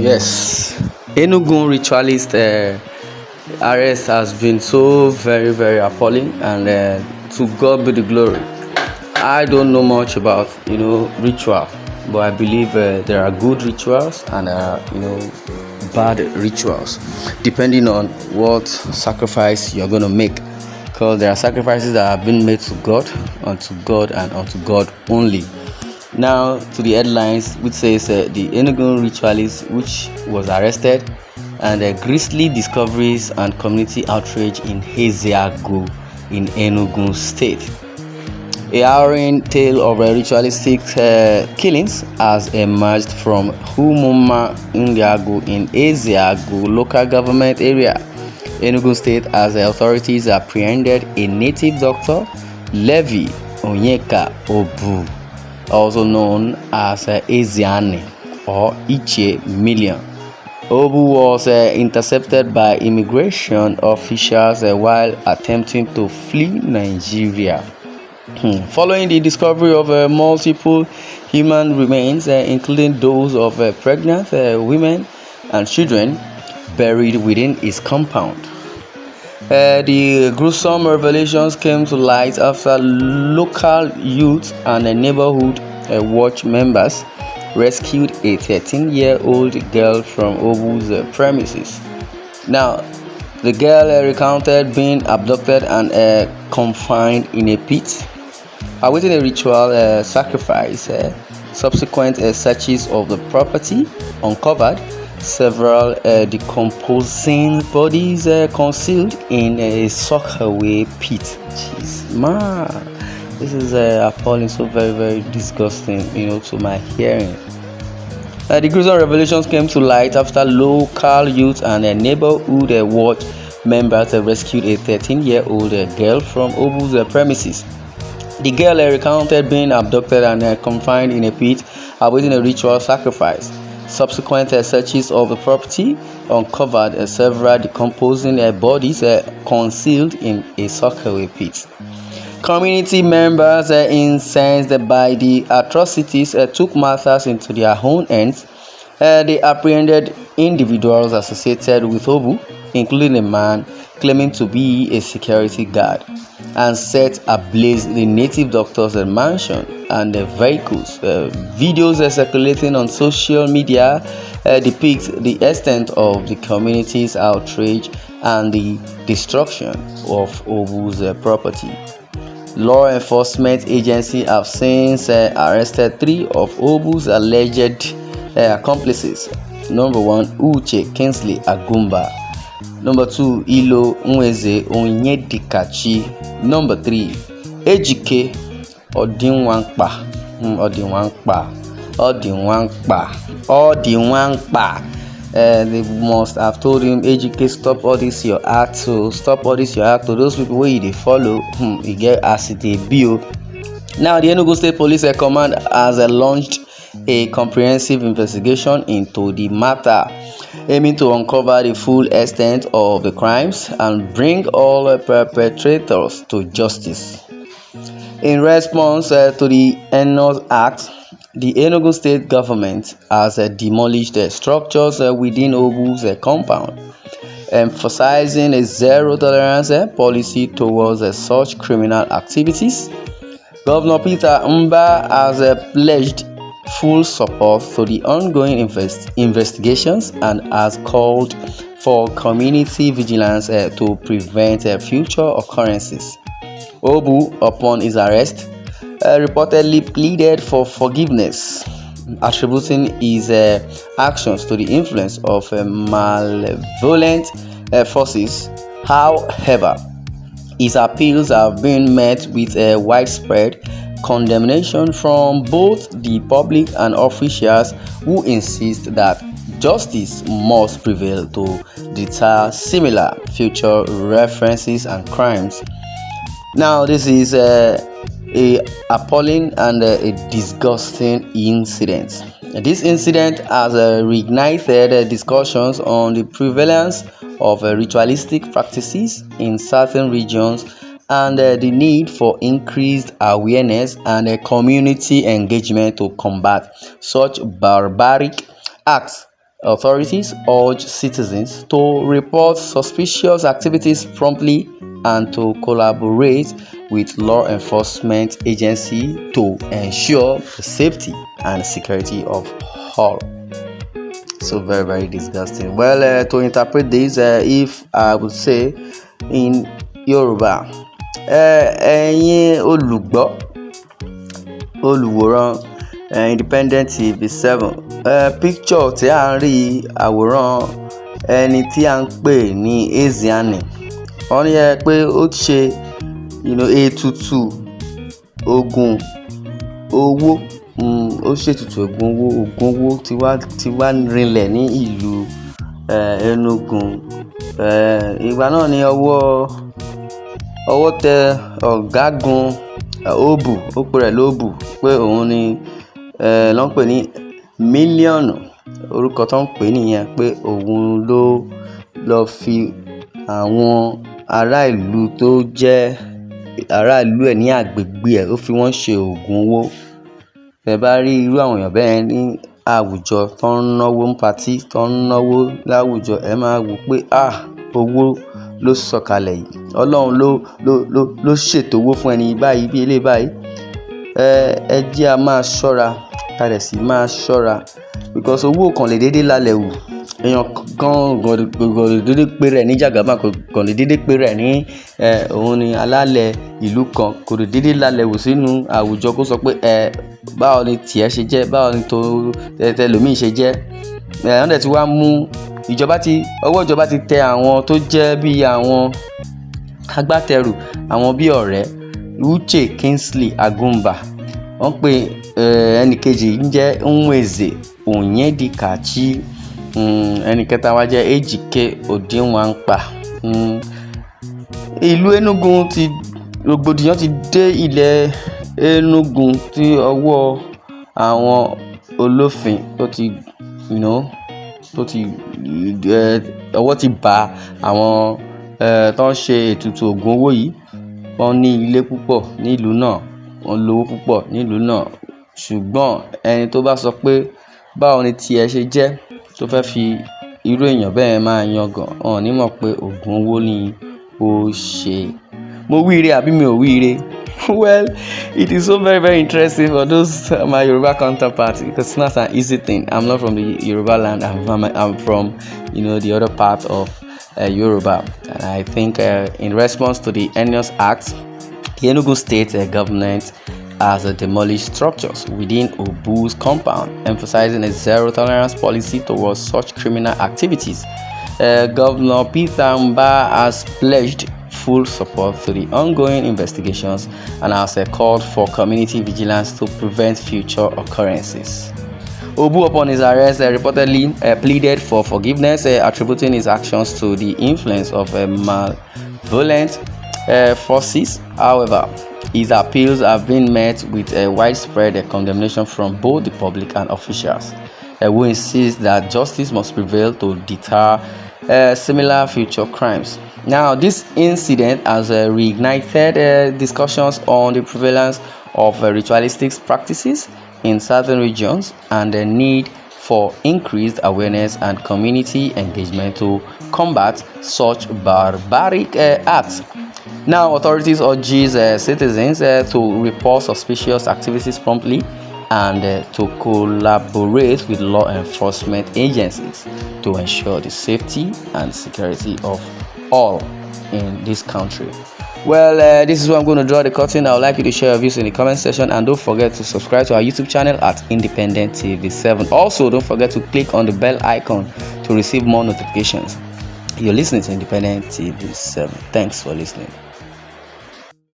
Yes, Enugu ritualist arrest has been so very appalling, and to God be the glory. I don't know much about ritual, but I believe there are good rituals and there are bad rituals, depending on what sacrifice you're gonna make. Because there are sacrifices that have been made to God, and unto God only. Now to the headlines, which says the Enugu ritualist, which was arrested, and grisly discoveries and community outrage in Ezeagu in Enugu State. A harrowing tale of ritualistic killings has emerged from Humuma Ndiago in Ezeagu local government area, Enugu State, as the authorities apprehended a native doctor, Levi Onyeka Obu, also known as Eziane or Iche Million. Obu was intercepted by immigration officials while attempting to flee Nigeria. Following the discovery of multiple human remains, including those of pregnant women and children buried within his compound. The gruesome revelations came to light after local youth and neighborhood watch members rescued a 13-year-old girl from Obu's premises. Now, the girl recounted being abducted and confined in a pit, awaiting a ritual sacrifice. Subsequent searches of the property uncovered several decomposing bodies concealed in a sockaway pit. Jeez, man, this is appalling, so very disgusting, to my hearing. The gruesome revelations came to light after local youth and neighborhood watch members rescued a 13-year-old girl from Obu's premises. The girl recounted being abducted and confined in a pit, awaiting a ritual sacrifice. Subsequent searches of the property uncovered several decomposing bodies concealed in a sockaway pit. Community members, incensed by the atrocities, took matters into their own hands. They apprehended individuals associated with Obu, including a man claiming to be a security guard, and set ablaze the native doctor's mansion and the vehicles. Videos circulating on social media depict the extent of the community's outrage and the destruction of Obu's property. Law enforcement agencies have since arrested 3 of Obu's alleged accomplices. Number 1, Uche Kingsley Agumba. Number 2, Ilo Nweze Onyedikachi. Number 3, Ejike Odinwankpa. They must have told him, Ejike, stop all this your act. So stop all this your act to those people where they follow. You get acid bill. Now the Enugu State Police Command has launched a comprehensive investigation into the matter, aiming to uncover the full extent of the crimes and bring all perpetrators to justice. In response to the heinous act, the Enugu State government has demolished structures within Obu's compound, emphasizing a zero-tolerance policy towards such criminal activities. Governor Peter Mba has pledged full support to the ongoing investigations and has called for community vigilance to prevent future occurrences. Obu, upon his arrest, reportedly pleaded for forgiveness, attributing his actions to the influence of malevolent forces. However, his appeals have been met with widespread condemnation from both the public and officials, who insist that justice must prevail to deter similar future references and crimes. Now, this is a appalling and a disgusting incident. This incident has reignited discussions on the prevalence of ritualistic practices in certain regions and the need for increased awareness and community engagement to combat such barbaric acts Authorities urge citizens to report suspicious activities promptly and to collaborate with law enforcement agencies to ensure the safety and security of all. So very, very disgusting. Well, to interpret this, if I would say in Yoruba, ẹ̀yin olùgbọ́, olùwòran Independent TV 7, picture tí à ń rí àwòrán ẹni tí à ń pè ní Ezeani. Wọ́n ní pé ó ṣe ètùtù ogun owó, ó ṣètùtù ogun owó tí wá rinlẹ̀ ní ìlú Enugu. Ìgbà náà ni ọwọ́ tẹ ọ̀gágun Obu, ó pè rẹ̀ lóbù, pé òun ni ló ń pè ní mílíọ̀nù, orúkọ tó ń pè nìyẹn, pé òun ló lọ fi àwọn ará ìlú tó jẹ́ ará ìlú ẹ̀ ní agbègbè ẹ̀, ó fi wọ́n ṣe oògùn owó. Ẹ bá rí irú àwọn èèyàn bẹ́ẹ̀ ní àwùjọ tó ń náwó ń patí, tó ń náwó láwùjọ, ẹ máa wò pé owó ló sọ̀kalẹ̀ yìí, Ọlọ́run ló ṣètò owó fún ẹni báyìí, bí eléyìí báyìí. Ẹ jẹ́ a máa ṣọ́ra, ká dẹ̀ sì máa ṣọ́ra, because owó kan lè dédé lálẹ́ wù. Èèyàn kan kò lè dédé pé rẹ̀ ní jàgàbá, kò lè dédé pé rẹ̀ ní òun ni alálẹ̀ ìlú kan, kò lè dédé lálẹ́ wù sínú àwùjọ kó sọ pé báwo ni tiẹ̀ ṣe jẹ́, báwo ni tẹlòmíì ṣe jẹ́. Wọ́n dẹ̀ ti wá mú ọwọ́ ìjọba ti tẹ àwọn tó jẹ́ bí àwọn agbátẹrù, àwọn bí ọ̀rẹ́ Uche Kingsley Agumba. Wọ́n pe ẹnì kejì ń jẹ́ Nweze Onyedikachi, ẹnì kẹta wá jẹ́ Ejike Odinwamkpa. Ìlú Enugu rògbòdìyàn ti dé ilẹ̀ Enugu, tí ọwọ́ àwọn olófin ọwọ́ ti bá àwọn tó ń ṣe ètùtù ògùn owó yìí. Wọ́n ní ilé púpọ̀ nílùú náà, wọ́n lówó púpọ̀ nílùú náà, ṣùgbọ́n ẹni tó bá sọ pé báwo ni tiẹ̀ ṣe jẹ́, tó fẹ́ fi irú èèyàn bẹ́ẹ̀ máa yangàn, wọn ò ní mọ̀ pé ògùn owó ni ó ṣe. Mo wíire àbí mi ò wíire? Well, it is so very, very interesting for those my Yoruba counterparts, because it's not an easy thing. I'm not from the Yoruba land. I'm from the other part of Yoruba, and I think in response to the heinous act, the Enugu state government has demolished structures within Obu's compound, emphasizing a zero tolerance policy towards such criminal activities. Governor Peter Mba has pledged full support to the ongoing investigations and has called for community vigilance to prevent future occurrences. Obu, upon his arrest, reportedly pleaded for forgiveness, attributing his actions to the influence of malevolent forces. However, his appeals have been met with widespread condemnation from both the public and officials, who insist that justice must prevail to deter similar future crimes. Now, this incident has reignited discussions on the prevalence of ritualistic practices in certain regions and the need for increased awareness and community engagement to combat such barbaric acts. Now, authorities urge citizens to report suspicious activities promptly and to collaborate with law enforcement agencies to ensure the safety and security of all in this country. Well, this is where I'm going to draw the curtain. I would like you to share your views in the comment section, and don't forget to subscribe to our YouTube channel at Independent TV 7. Also, don't forget to click on the bell icon to receive more notifications. You're listening to Independent TV 7. Thanks for listening.